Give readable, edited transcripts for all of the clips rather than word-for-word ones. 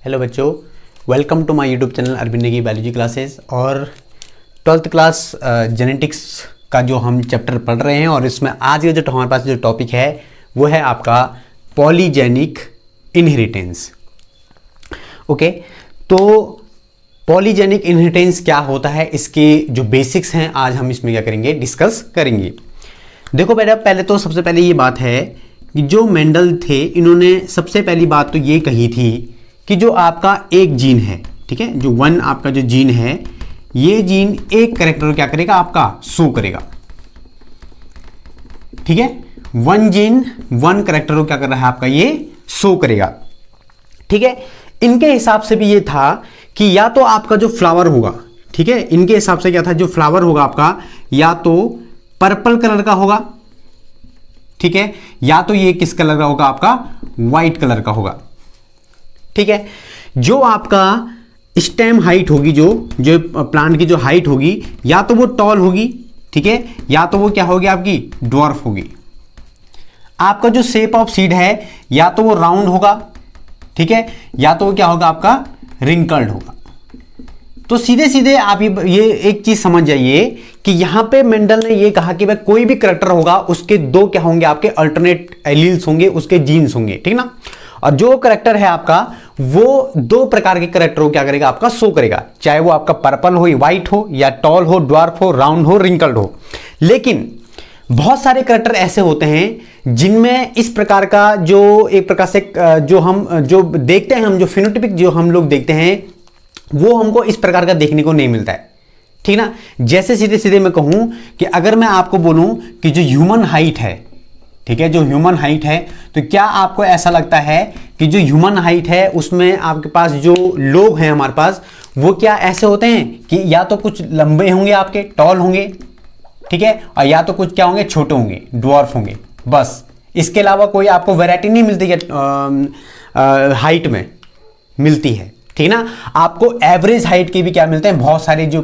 Hello बच्चों, welcome to my YouTube channel Arvind Negi biology classes. और 12th class genetics का जो हम चैप्टर पढ़ रहे हैं और इसमें आज का जो हमारे पास जो टॉपिक है वो है आपका पॉलीजेनिक इनहेरिटेंस। ओके, तो पॉलीजेनिक इनहेरिटेंस क्या होता है, इसके जो बेसिक्स हैं आज हम इसमें क्या करेंगे, डिस्कस करेंगे। देखो बेटा, पहले तो सबसे पहले ये बात है कि जो मेंडल थे इन्होंने सबसे पहली बात तो ये कही थी कि जो आपका एक जीन है, ठीक है, जो वन आपका जो जीन है, ये जीन एक कैरेक्टर को क्या करेगा, आपका शो करेगा। ठीक है, वन जीन वन कैरेक्टर को क्या कर रहा है, आपका ये शो करेगा। ठीक है, इनके हिसाब से भी ये था कि या तो आपका जो फ्लावर होगा, ठीक है, इनके हिसाब से क्या था, जो फ्लावर होगा आपका या तो पर्पल कलर का होगा, ठीक है, या तो ये किस कलर का होगा, आपका व्हाइट कलर का होगा। ठीक है, जो आपका स्टेम हाइट होगी, जो प्लांट की जो हाइट होगी, या तो वो टॉल होगी, ठीक है, या तो वो क्या होगी, आपकी ड्वार्फ होगी। आपका जो शेप ऑफ सीड है या तो वो राउंड होगा, ठीक है, या तो वो क्या होगा, आपका रिंकल्ड होगा। तो सीधे सीधे आप ये एक चीज समझ जाइए कि यहां पे मेंडल ने ये कहा कि भाई कोई भी करैक्टर होगा उसके दो क्या होंगे, आपके अल्टरनेट एलील्स होंगे, उसके जीन्स होंगे, ठीक ना। और जो करैक्टर है आपका वो दो प्रकार के करैक्टर को क्या करेगा, आपका शो करेगा, चाहे वो आपका पर्पल हो, व्हाइट हो, या टॉल हो, ड्वार्फ हो, राउंड हो, रिंकल्ड हो। लेकिन बहुत सारे करैक्टर ऐसे होते हैं जिनमें इस प्रकार का जो एक प्रकार से जो देखते हैं हम, जो फिनोटाइपिक जो हम लोग देखते हैं वो हमको इस प्रकार का देखने को नहीं मिलता है, ठीक ना। जैसे सीधे सीधे मैं कहूं कि अगर मैं आपको बोलूं कि जो ह्यूमन हाइट है, ठीक है, जो ह्यूमन हाइट है, तो क्या आपको ऐसा लगता है कि जो ह्यूमन हाइट है उसमें आपके पास जो लोग हैं हमारे पास, वो क्या ऐसे होते हैं कि या तो कुछ लंबे होंगे, आपके टॉल होंगे, ठीक है, और या तो कुछ क्या होंगे, छोटे होंगे, ड्वार्फ होंगे, बस। इसके अलावा कोई आपको वैरायटी नहीं मिलती है हाइट में मिलती है, ठीक ना। आपको एवरेज हाइट के भी क्या मिलते हैं, बहुत सारे जो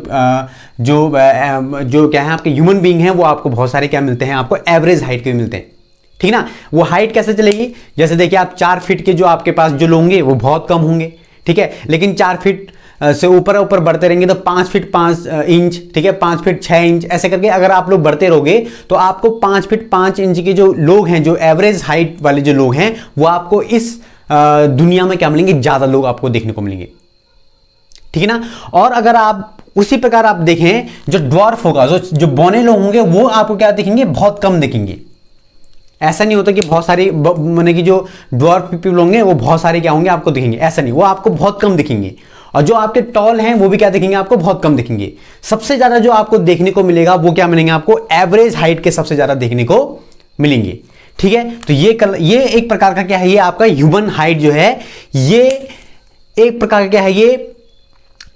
क्या है आपके ह्यूमन बीइंग हैं, वो आपको बहुत सारे क्या मिलते हैं, आपको एवरेज हाइट के भी मिलते हैं, ठीक ना। वो हाइट कैसे चलेगी, जैसे देखिए आप 4 फीट के जो आपके पास जो लोग होंगे वो बहुत कम होंगे, ठीक है, लेकिन 4 फीट से ऊपर ऊपर बढ़ते रहेंगे तो 5 फीट 5 इंच, ठीक है, 5 फीट 6 इंच, ऐसे करके अगर आप लोग बढ़ते रहोगे तो आपको 5 फीट 5 इंच के जो लोग हैं, जो एवरेज हाइट वाले जो लोग हैं, वो आपको इस दुनिया में क्या मिलेंगे, ज्यादा लोग आपको देखने को मिलेंगे, ठीक है ना। और अगर आप उसी प्रकार आप देखें, जो ड्वार्फ होगा, जो बौने लोग होंगे, वो आपको क्या दिखेंगे, बहुत कम दिखेंगे। ऐसा नहीं होता कि बहुत सारी माने कि जो ड्वार्फ पीपल होंगे वो बहुत सारे क्या होंगे, आपको दिखेंगे, ऐसा नहीं, वो आपको बहुत कम दिखेंगे। और जो आपके टॉल हैं वो भी क्या दिखेंगे, आपको बहुत कम दिखेंगे। सबसे ज्यादा जो आपको देखने को मिलेगा वो क्या मिलेंगे, आपको एवरेज हाइट के सबसे ज्यादा देखने को मिलेंगे, ठीक है। तो ये एक प्रकार का क्या है, ये आपका ह्यूमन हाइट जो है, ये एक प्रकार का क्या है, ये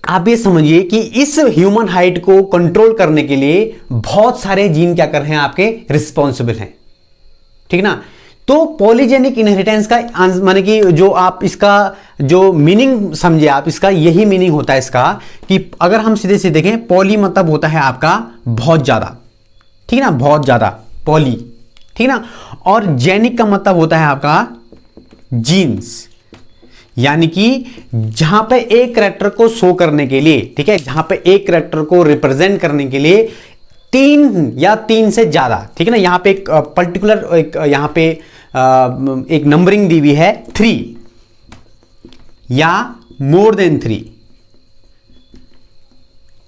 आप ये समझिए कि इस ह्यूमन हाइट को कंट्रोल करने के लिए बहुत सारे जीन क्या कर रहे हैं, आपके रिस्पॉन्सिबल हैं, ठीक ना। तो पॉलीजेनिक इनहेरिटेंस का माने कि जो आप इसका जो मीनिंग समझे, आप इसका यही मीनिंग होता है इसका कि अगर हम सीधे से देखें, पॉली मतलब होता है आपका बहुत ज्यादा, ठीक ना, बहुत ज्यादा पॉली, ठीक ना। और जेनिक का मतलब होता है आपका जीन्स, यानी कि जहां पे एक कैरेक्टर को शो करने के लिए, ठीक है, जहां पे एक कैरेक्टर को रिप्रेजेंट करने के लिए 3 या 3 से ज्यादा, ठीक है ना। यहां पे एक पर्टिकुलर यहां पे एक नंबरिंग दी हुई है 3 या मोर देन 3।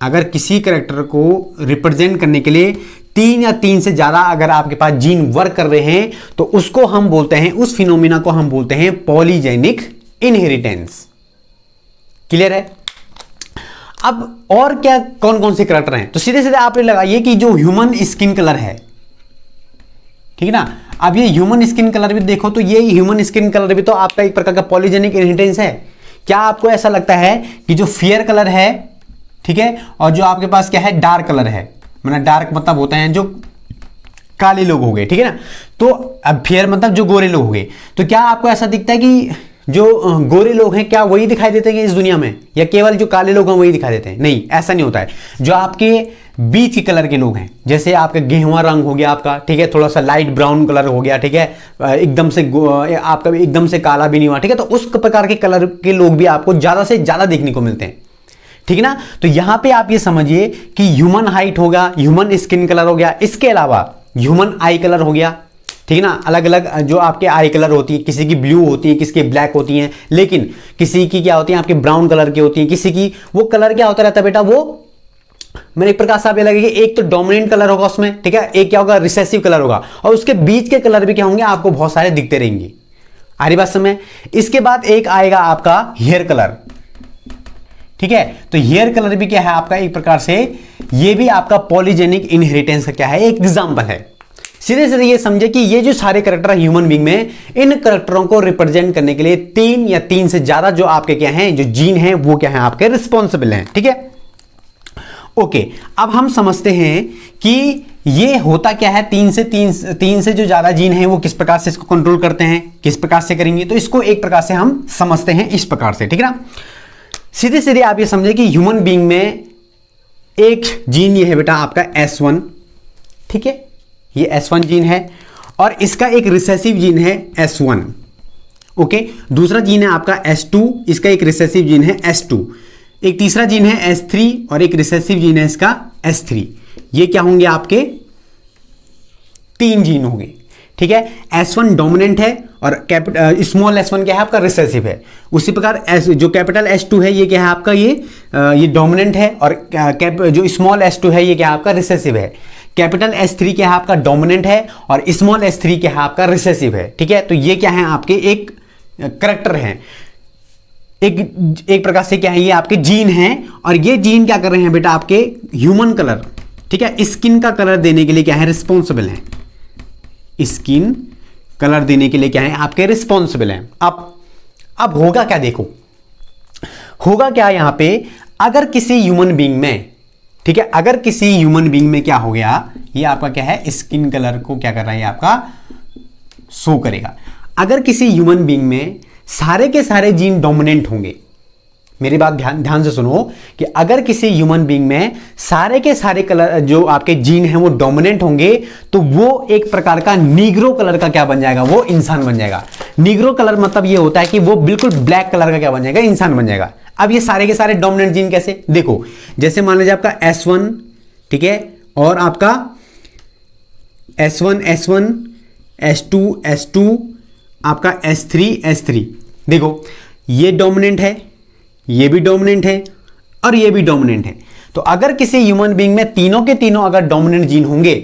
अगर किसी कैरेक्टर को रिप्रेजेंट करने के लिए 3 या 3 से ज्यादा अगर आपके पास जीन वर्क कर रहे हैं तो उसको हम बोलते हैं, उस फिनोमिना को हम बोलते हैं पॉलीजेनिक इनहेरिटेंस। क्लियर है। अब और क्या कौन कौन से करैक्टर हैं, तो सीधे सीधे आप ये लगाइए कि जो ह्यूमन स्किन कलर है, ठीक है ना। अब ये ह्यूमन स्किन कलर भी देखो, तो ये ह्यूमन स्किन कलर भी तो आपका एक प्रकार का पॉलीजेनिक इनहेरिटेंस है। क्या आपको ऐसा लगता है कि जो फेयर कलर है, ठीक है, और जो आपके पास क्या है, डार्क कलर है, मतलब डार्क मतलब होता है जो काले लोग हो गए, ठीक है ना। तो अब फेयर मतलब जो गोरे लोग हो गए, तो क्या आपको ऐसा दिखता है कि जो गोरे लोग हैं क्या वही दिखाई देते हैं इस दुनिया में, या केवल जो काले लोग हैं वही दिखाई देते हैं? नहीं, ऐसा नहीं होता है। जो आपके बीच के कलर के लोग हैं, जैसे आपका गेहुआ रंग हो गया आपका, ठीक है, थोड़ा सा लाइट ब्राउन कलर हो गया, ठीक है, एकदम से आपका एकदम से काला भी नहीं हुआ, ठीक है, तो उस प्रकार के कलर के लोग भी आपको ज्यादा से ज्यादा देखने को मिलते हैं, ठीक है ना। तो यहां पे आप ये समझिए कि ह्यूमन हाइट होगा, ह्यूमन स्किन कलर हो गया, इसके अलावा ह्यूमन आई कलर हो गया, ठीक है ना। अलग अलग जो आपके आई कलर होती है, किसी की ब्लू होती है, किसी की ब्लैक होती है, लेकिन किसी की क्या होती है आपके ब्राउन कलर की होती है, किसी की वो कलर क्या होता रहता है बेटा, वो मैंने एक प्रकार से आप ये लगेगा, एक तो डोमिनेंट कलर होगा उसमें, ठीक है, एक क्या होगा रिसेसिव कलर होगा, और उसके बीच के कलर भी क्या होंगे आपको बहुत सारे दिखते रहेंगे। आ रही बात समझ। इसके बाद एक आएगा आपका हेयर कलर, ठीक है, तो हेयर कलर भी क्या है आपका एक प्रकार से, ये भी आपका पॉलीजेनिक इनहेरिटेंस का क्या है एक एग्जांपल है। सीधे सीधे ये समझे कि ये जो सारे करेक्टर है ह्यूमन बीइंग में, इन करेक्टरों को रिप्रेजेंट करने के लिए 3 या 3 से ज्यादा जो आपके क्या हैं जो जीन हैं वो क्या है आपके रिस्पॉन्सिबल हैं, ठीक है। ओके, अब हम समझते हैं कि ये होता क्या है, 3 से जो ज्यादा जीन हैं वो किस प्रकार से इसको कंट्रोल करते हैं, किस प्रकार से करेंगे, तो इसको एक प्रकार से हम समझते हैं इस प्रकार से, ठीक है ना। सीधे सीधे आप ये समझे कि ह्यूमन बीइंग में एक जीन ये है बेटा आपका S1, ठीक है, ये S1 जीन है, और इसका एक रिसेसिव जीन है S1, ओके। दूसरा जीन है आपका S2, इसका एक रिसेसिव जीन है S2, एक तीसरा जीन है S3 और एक रिसेसिव जीन है इसका S3। ये क्या होंगे आपके 3 जीन होंगे, ठीक है। S1 डोमिनेंट है और स्मॉल s1 क्या है आपका रिसेसिव है। उसी प्रकार जो कैपिटल S2 है ये क्या है आपका ये डोमिनेंट है, और जो स्मॉल s2 है ये क्या है आपका रिसेसिव है। कैपिटल S3 क्या है आपका डोमिनेंट है और स्मॉल s3 क्या है आपका रिसेसिव है, ठीक है। तो ये क्या है आपके एक करेक्टर है, एक प्रकार से क्या है ये आपके जीन हैं, और ये जीन क्या कर रहे हैं बेटा आपके ह्यूमन कलर, ठीक है, स्किन का कलर देने के लिए क्या है रिस्पॉन्सिबल है, स्किन कलर देने के लिए क्या है आपके रिस्पॉन्सिबल हैं। अब होगा क्या, देखो होगा क्या यहां पे, अगर किसी ह्यूमन बीइंग में, ठीक है, अगर किसी ह्यूमन बीइंग में क्या हो गया, ये आपका क्या है स्किन कलर को क्या कर रहा है आपका शो करेगा। अगर किसी ह्यूमन बीइंग में सारे के सारे जीन डोमिनेंट होंगे, मेरी बात ध्यान से सुनो, कि अगर किसी ह्यूमन बीइंग में सारे के सारे कलर जो आपके जीन हैं वो डोमिनेंट होंगे, तो वो एक प्रकार का नीग्रो कलर का क्या बन जाएगा, वो इंसान बन जाएगा। नीग्रो कलर मतलब ये होता है कि वो बिल्कुल ब्लैक कलर का क्या बन जाएगा, इंसान बन जाएगा। अब ये सारे के सारे डोमिनेंट जीन कैसे, देखो जैसे मान लीजिए आपका S1, ठीक है, और आपका S1 S2 S2 आपका S3 देखो ये डोमिनेंट है, ये भी डोमिनेंट है और ये भी डोमिनेंट है। तो अगर किसी ह्यूमन बीइंग में तीनों के तीनों अगर डोमिनेंट जीन होंगे,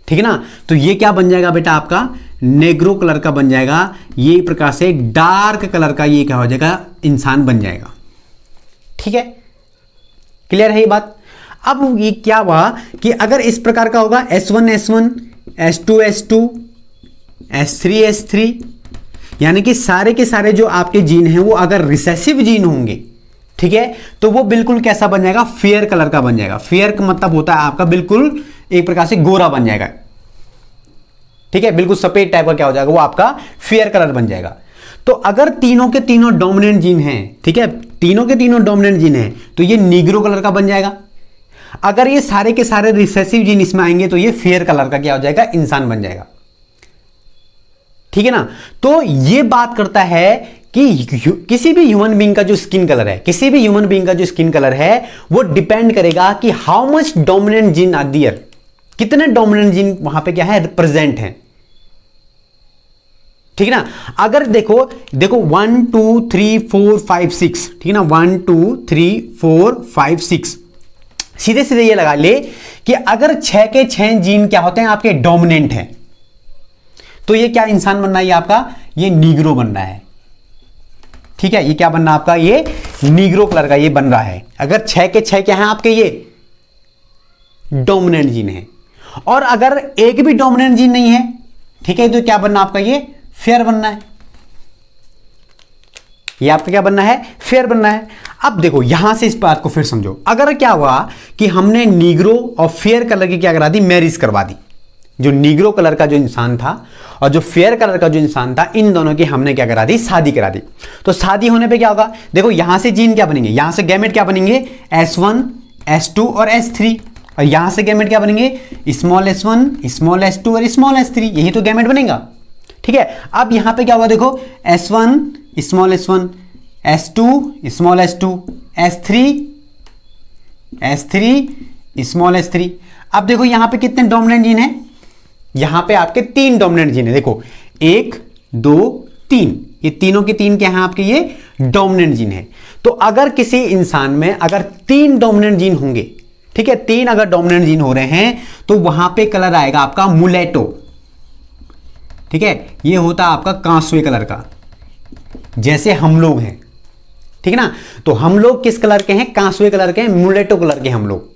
ठीक है ना, तो ये क्या बन जाएगा बेटा आपका नेग्रो कलर का बन जाएगा। ये प्रकार से डार्क कलर का ये क्या हो जाएगा इंसान बन जाएगा, ठीक है, क्लियर है ये बात। अब ये क्या हुआ कि अगर इस प्रकार का होगा S1 S2 S3 S3, यानी कि सारे के सारे जो आपके जीन हैं वो अगर रिसेसिव जीन होंगे, ठीक है, तो वो बिल्कुल कैसा बन जाएगा, फेयर कलर का बन जाएगा। फेयर का मतलब होता है आपका बिल्कुल एक प्रकार से गोरा बन जाएगा, ठीक है, बिल्कुल सफेद टाइप का क्या हो जाएगा, वो आपका फेयर कलर बन जाएगा। तो अगर तीनों के तीनों डोमिनेंट जीन हैं, ठीक है, तीनों के तीनों डोमिनेंट जीन हैं, तो ये नीग्रो कलर का बन जाएगा। अगर ये सारे के सारे रिसेसिव जीन इसमें आएंगे तो ये फेयर कलर का क्या हो जाएगा, इंसान बन जाएगा, ठीक है ना। तो ये बात करता है कि किसी भी ह्यूमन बीइंग का जो स्किन कलर है, किसी भी ह्यूमन बीइंग का जो स्किन कलर है वो डिपेंड करेगा कि how much dominant gene are there, कितने डोमिनेंट जीन वहां पे क्या है प्रेजेंट हैं, ठीक है ना। अगर देखो 1 2 3 4 5 6, ठीक है ना, 1 2 3 4 5 6, सीधे सीधे ये लगा ले कि अगर 6 के 6 जीन क्या होते हैं आपके डोमिनेंट हैं, तो ये क्या इंसान बनना है, ये आपका ये नीग्रो बनना है, ठीक है, ये क्या बनना आपका ये नीग्रो कलर का ये बन रहा है। अगर 6 के 6 क्या है आपके ये डोमिनेंट जीन है, और अगर एक भी डोमिनेंट जीन नहीं है, ठीक है, तो क्या बनना आपका ये फेयर बनना है, ये आपका क्या बनना है, फेयर बनना है। अब देखो यहां से इस बात को फिर समझो, अगर क्या हुआ कि हमने नीग्रो और फेयर कलर की क्या करा दी, मैरिज करवा दी, जो नीग्रो कलर का जो इंसान था और जो फेयर कलर का जो इंसान था, इन दोनों की हमने क्या करा दी, शादी करा दी। तो शादी होने पे क्या होगा, देखो यहां से जीन क्या बनेंगे, यहां से गैमेट क्या बनेंगे, S1 S2 और S3, और यहां से गैमेट क्या बनेंगे, स्मॉल s1 स्मॉल s2 और स्मॉल s3, यही तो गैमेट बनेगा। ठीक है, अब यहां पे क्या होगा, देखो S1 small s1 S2 small s2 S3 small s3। अब देखो यहां पे कितने डोमिनेंट जीन है, यहां पे आपके 3 डोमिनेंट जीन है, देखो 1 2 3, ये तीनों के तीन क्या है आपके, ये डोमिनेंट जीन है। तो अगर किसी इंसान में अगर 3 डोमिनेंट जीन होंगे, ठीक है, 3 अगर डोमिनेंट जीन हो रहे हैं तो वहां पे कलर आएगा आपका मुलेटो। ठीक है, ये होता है आपका कांसुए कलर का, जैसे हम लोग हैं। ठीक है ना, तो हम लोग किस कलर के हैं, कांसुए कलर के हैं, मुलेटो कलर के हम लोग।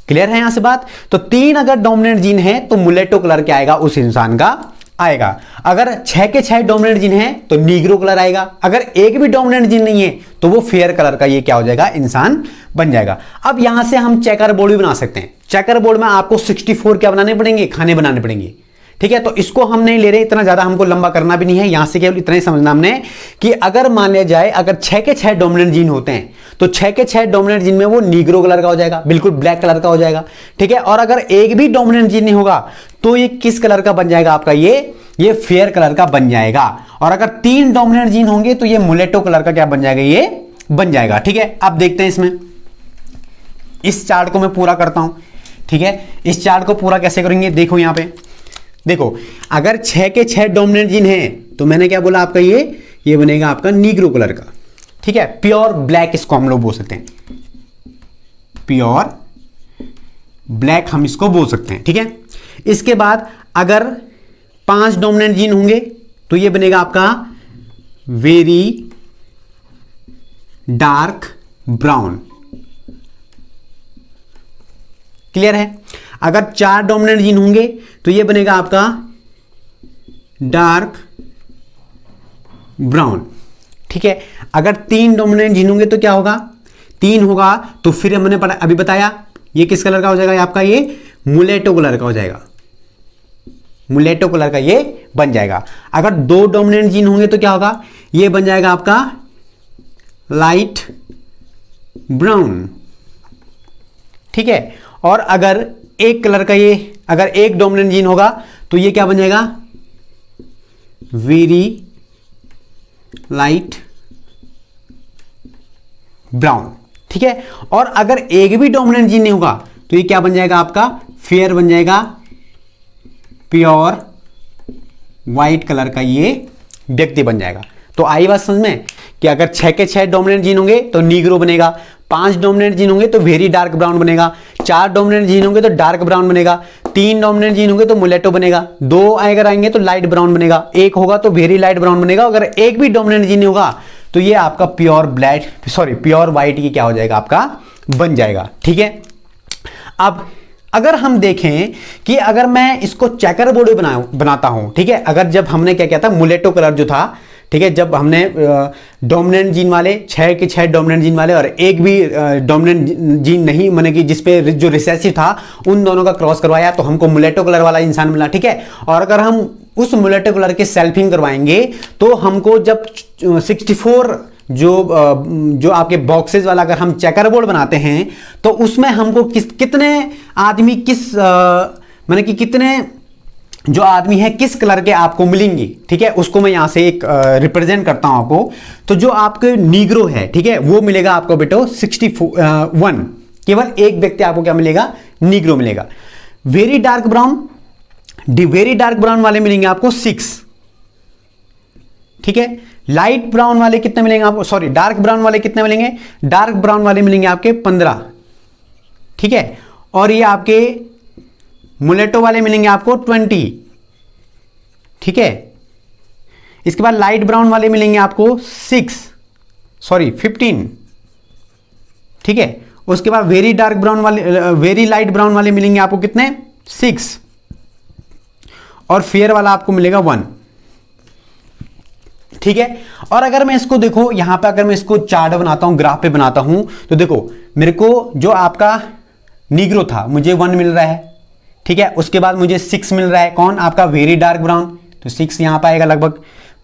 क्लियर है यहां से बात। तो 3 अगर डोमिनेंट जीन है तो मुलेटो कलर क्या आएगा, उस इंसान का आएगा। अगर 6 के 6 डोमिनेंट जीन है तो नीग्रो कलर आएगा। अगर एक भी डोमिनेंट जीन नहीं है तो वो फेयर कलर का ये क्या हो जाएगा, इंसान बन जाएगा। अब यहां से हम चेकर बोर्ड भी बना सकते हैं। चेकर बोर्ड में आपको 64 क्या बनाने पड़ेंगे, खाने बनाने पड़ेंगे। ठीक है, तो इसको हम नहीं ले रहे, इतना ज्यादा हमको लंबा करना भी नहीं है। यहां से केवल इतना ही समझना हमने कि अगर मान लिया जाए अगर 6 के 6 डोमिनेंट जीन होते हैं तो 6 के 6 डोमिनेंट जीन में वो नीग्रो कलर का हो जाएगा, बिल्कुल ब्लैक कलर का हो जाएगा। ठीक है, और अगर एक भी डोमिनेंट जीन नहीं होगा तो ये किस कलर का बन जाएगा आपका, ये फेयर कलर का बन जाएगा। और अगर 3 डोमिनेंट जीन होंगे तो ये मुलेटो कलर का क्या बन जाएगा, ये बन जाएगा। ठीक है, अब देखते हैं इसमें, इस चार्ट को मैं पूरा करता हूं। ठीक है, इस चार्ट को पूरा कैसे करेंगे, देखो यहां पे देखो, अगर 6 के 6 डोमिनेंट जीन है तो मैंने क्या बोला आपका, ये बनेगा आपका नीग्रो कलर का। ठीक है, प्योर ब्लैक इसको हम लोग बोल सकते हैं, प्योर ब्लैक हम इसको बोल सकते हैं। ठीक है, इसके बाद अगर 5 डोमिनेंट जीन होंगे तो ये बनेगा आपका वेरी डार्क ब्राउन। क्लियर है, अगर 4 डोमिनेंट जीन होंगे तो ये बनेगा आपका डार्क ब्राउन। ठीक है, अगर 3 डोमिनेंट जीन होंगे तो क्या होगा, 3 होगा तो फिर हमने अभी बताया ये किस कलर का हो जाएगा आपका, ये मुलेटो कलर का हो जाएगा, मुलेटो कलर का ये बन जाएगा। अगर 2 डोमिनेंट जीन होंगे तो क्या होगा, ये बन जाएगा आपका लाइट ब्राउन। ठीक है, और अगर एक कलर का अगर एक डोमिनेंट जीन होगा तो ये क्या बन जाएगा, वेरी लाइट ब्राउन। ठीक है, और अगर एक भी डोमिनेंट जीन नहीं होगा तो ये क्या बन जाएगा आपका, फेयर बन जाएगा, प्योर व्हाइट कलर का ये व्यक्ति बन जाएगा। तो आई बात समझ में कि अगर 6 के 6 डोमिनेंट जीन होंगे तो नीग्रो बनेगा, 5 डोमिनेंट जीन होंगे तो वेरी डार्क ब्राउन बनेगा, 4 डोमिनेंट जीन होंगे तो डार्क ब्राउन बनेगा, 3 डोमिनेंट जीन होंगे तो मुलेटो बनेगा, 2 अगर आएंगे तो लाइट ब्राउन बनेगा, 1 होगा तो वेरी लाइट ब्राउन बनेगा। अगर एक भी डोमिनेंट जीन नहीं होगा तो ये आपका प्योर व्हाइट की क्या हो जाएगा, आपका बन जाएगा। ठीक है, अब अगर हम देखें कि अगर मैं इसको चेकर बोर्ड बनाता हूं, ठीक है, अगर जब हमने क्या किया था, मुलेटो कलर जो था, ठीक है, जब हमने डोमिनेंट जीन वाले 6 के 6 डोमिनेंट जीन वाले और एक भी डोमिनेंट जीन नहीं, माने कि जिसपे जो रिसेसिव था, उन दोनों का क्रॉस करवाया तो हमको मुलेटो कलर वाला इंसान मिला। ठीक है, और अगर हम उस मुलेटो कलर के सेल्फिंग करवाएंगे तो हमको जब 64 जो आपके बॉक्सेस वाला अगर हम चेकर बोर्ड बनाते हैं तो उसमें हमको कितने आदमी माने कि कितने जो आदमी है किस कलर के आपको मिलेंगे। ठीक है, उसको मैं यहां से एक रिप्रेजेंट करता हूं आपको। तो जो आपके नीग्रो है, ठीक है, वो मिलेगा आपको बेटो 61, केवल एक व्यक्ति आपको क्या मिलेगा, नीग्रो मिलेगा। वेरी डार्क ब्राउन वाले मिलेंगे आपको 6। ठीक है, लाइट ब्राउन वाले कितने मिलेंगे आपको, सॉरी डार्क ब्राउन वाले कितने मिलेंगे, डार्क ब्राउन वाले मिलेंगे आपके 15। ठीक है, और ये आपके मुलेटो वाले मिलेंगे आपको 20। ठीक है, इसके बाद लाइट ब्राउन वाले मिलेंगे आपको 15। ठीक है, उसके बाद वेरी लाइट ब्राउन वाले मिलेंगे आपको कितने, 6, और फेयर वाला आपको मिलेगा 1। ठीक है, और अगर मैं इसको देखो यहां पे, अगर मैं इसको चार्ट बनाता हूं, ग्राफ पे बनाता हूं, तो देखो मेरे को जो आपका नीग्रो था मुझे 1 मिल रहा है, ठीक है। उसके बाद मुझे 6 मिल रहा है, कौन? आपका वेरी डार्क ब्राउन, तो 6 यहाँ पर आएगा लगभग।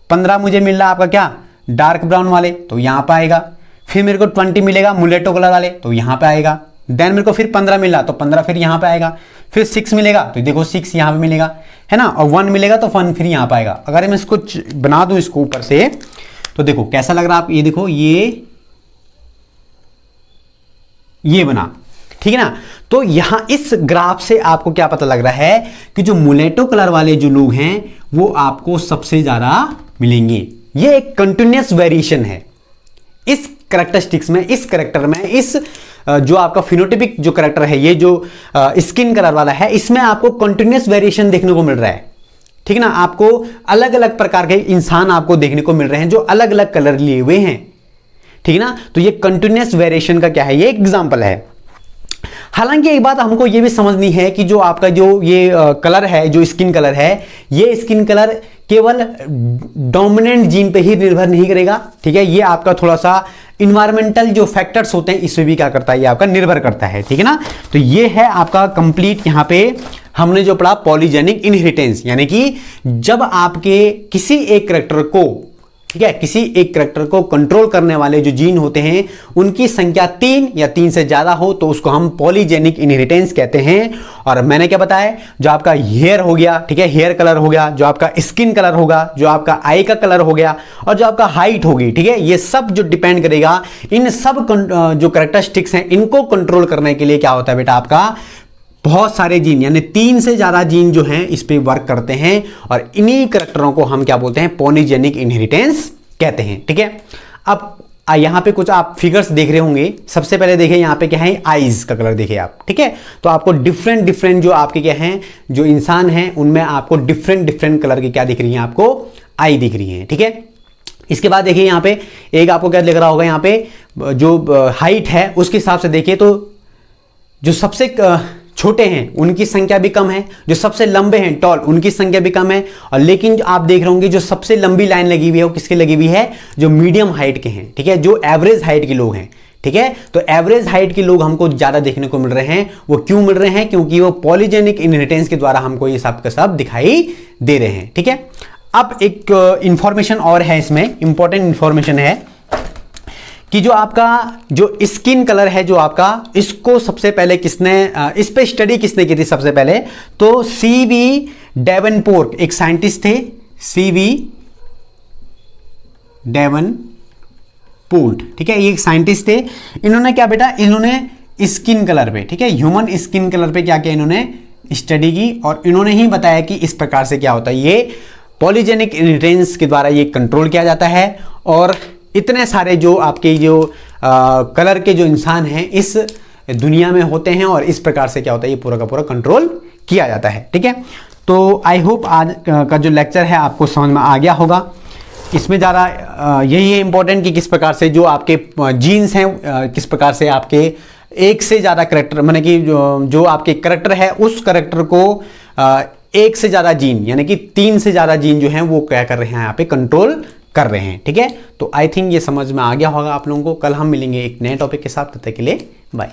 15 मुझे मिल रहा है आपका क्या? डार्क ब्राउन वाले, तो यहाँ पर आएगा। फिर मेरे को 20 मिलेगा मुलेटो कलर वाले, तो यहाँ पे आएगा। देन मेरे को फिर 15 मिला, तो 15 फिर यहाँ पे आएगा। फिर 6 मिलेगा, तो देखो 6 यहाँ पे मिलेगा, है ना। और 1 मिलेगा तो 1 फिर यहाँ पे आएगा। अगर मैं इसको बना दूं इसको ऊपर से, तो देखो कैसा लग रहा है आप, ये देखो ये बना, ठीक है ना। तो यहां इस ग्राफ से आपको क्या पता लग रहा है कि जो मुलेटो कलर वाले जो लोग हैं वो आपको सबसे ज्यादा मिलेंगे। ये एक कंटिन्यूअस वेरिएशन है इस कैरेक्टरिस्टिक्स में, इस कैरेक्टर में, इस जो आपका फिनोटाइपिक जो कैरेक्टर है, ये जो स्किन कलर वाला है, इसमें आपको कंटिन्यूअस वेरिएशन देखने को मिल रहा है, ठीक है ना। आपको अलग अलग प्रकार के इंसान आपको देखने को मिल रहे हैं जो अलग अलग कलर लिए हुए हैं, ठीक है ना। तो ये कंटिन्यूअस वेरिएशन का क्या है, ये एग्जांपल है। हालांकि एक बात हमको ये भी समझनी है कि जो आपका जो ये कलर है, जो स्किन कलर है, ये स्किन कलर केवल डोमिनेंट जीन पे ही निर्भर नहीं करेगा, ठीक है। ये आपका थोड़ा सा इन्वायरमेंटल जो फैक्टर्स होते हैं इसमें भी क्या करता है, ये आपका निर्भर करता है, ठीक है ना। तो ये है आपका कंप्लीट, यहाँ पे हमने जो पढ़ा पॉलीजेनिक इनहेरिटेंस, यानी कि जब आपके किसी एक कैरेक्टर को, ठीक है, किसी एक कैरेक्टर को कंट्रोल करने वाले जो जीन होते हैं उनकी संख्या 3 या 3 से ज्यादा हो तो उसको हम पॉलीजेनिक इनहेरिटेंस कहते हैं। और मैंने क्या बताया, जो आपका हेयर हो गया, ठीक है, हेयर कलर हो गया, जो आपका स्किन कलर होगा, जो आपका आई का कलर हो गया, और जो आपका हाइट होगी, ठीक है, ये सब जो डिपेंड करेगा, इन सब जो कैरेक्टरिस्टिक्स हैं इनको कंट्रोल करने के लिए क्या होता है बेटा, आपका बहुत सारे जीन, यानी 3 से ज्यादा जीन जो हैं इस पे वर्क करते हैं, और इन्हीं कैरेक्टरों को हम क्या बोलते हैं, पॉलीजेनिक इनहेरिटेंस कहते हैं, ठीक है। अब यहां पे कुछ आप फिगर्स देख रहे होंगे। सबसे पहले देखिए यहां पे क्या है, आईज का कलर देखिए आप, ठीक है। तो आपको डिफरेंट जो आपके क्या हैं, जो इंसान हैं उनमें आपको डिफरेंट कलर की क्या दिख रही है, आपको आई दिख रही है, ठीक है। इसके बाद देखिए यहां पे एक आपको क्या दिख रहा होगा, यहां पे जो हाइट है उसके हिसाब से देखिए तो जो सबसे छोटे हैं उनकी संख्या भी कम है, जो सबसे लंबे हैं टॉल उनकी संख्या भी कम है। और लेकिन आप देख रहे होंगे जो सबसे लंबी लाइन लगी हुई है वो किसकी लगी हुई है, जो मीडियम हाइट के हैं, ठीक है, जो एवरेज हाइट के लोग हैं, ठीक है। तो एवरेज हाइट के लोग हमको ज्यादा देखने को मिल रहे हैं। वो क्यों मिल रहे हैं, क्योंकि वो पॉलीजेनिक इनहेरिटेंस के द्वारा हमको ये सब का सब दिखाई दे रहे हैं, ठीक है। अब एक इंफॉर्मेशन और है इसमें, इंपॉर्टेंट इंफॉर्मेशन है कि जो आपका जो स्किन कलर है, जो आपका, इसको सबसे पहले किसने, इस पे स्टडी किसने की थी सबसे पहले, तो सीवी डेवनपोर्ट एक साइंटिस्ट थे, सीवी डेवनपोर्ट, ठीक है, ये एक साइंटिस्ट थे। इन्होंने क्या बेटा, इन्होंने स्किन कलर पे, ठीक है, ह्यूमन स्किन कलर पे क्या किया, इन्होंने स्टडी की, और इन्होंने ही बताया कि इस प्रकार से क्या होता है, ये पॉलीजेनिक इनहेरिटेंस के द्वारा ये कंट्रोल किया जाता है। और इतने सारे जो आपके जो कलर के जो इंसान हैं इस दुनिया में होते हैं, और इस प्रकार से क्या होता है, ये पूरा का पूरा कंट्रोल किया जाता है, ठीक है। तो आई होप आज का जो लेक्चर है आपको समझ में आ गया होगा। इसमें ज़्यादा यही है इंपॉर्टेंट कि किस प्रकार से जो आपके जीन्स हैं, किस प्रकार से आपके एक से ज़्यादा करेक्टर, माने कि जो आपके करेक्टर है उस करेक्टर को एक से ज़्यादा जीन, यानी कि 3 से ज़्यादा जीन जो हैं वो क्या कर रहे हैं, यहाँ पे कंट्रोल कर रहे हैं, ठीक है। तो आई थिंक ये समझ में आ गया होगा आप लोगों को। कल हम मिलेंगे एक नए टॉपिक के साथ, तब तक के लिए बाय।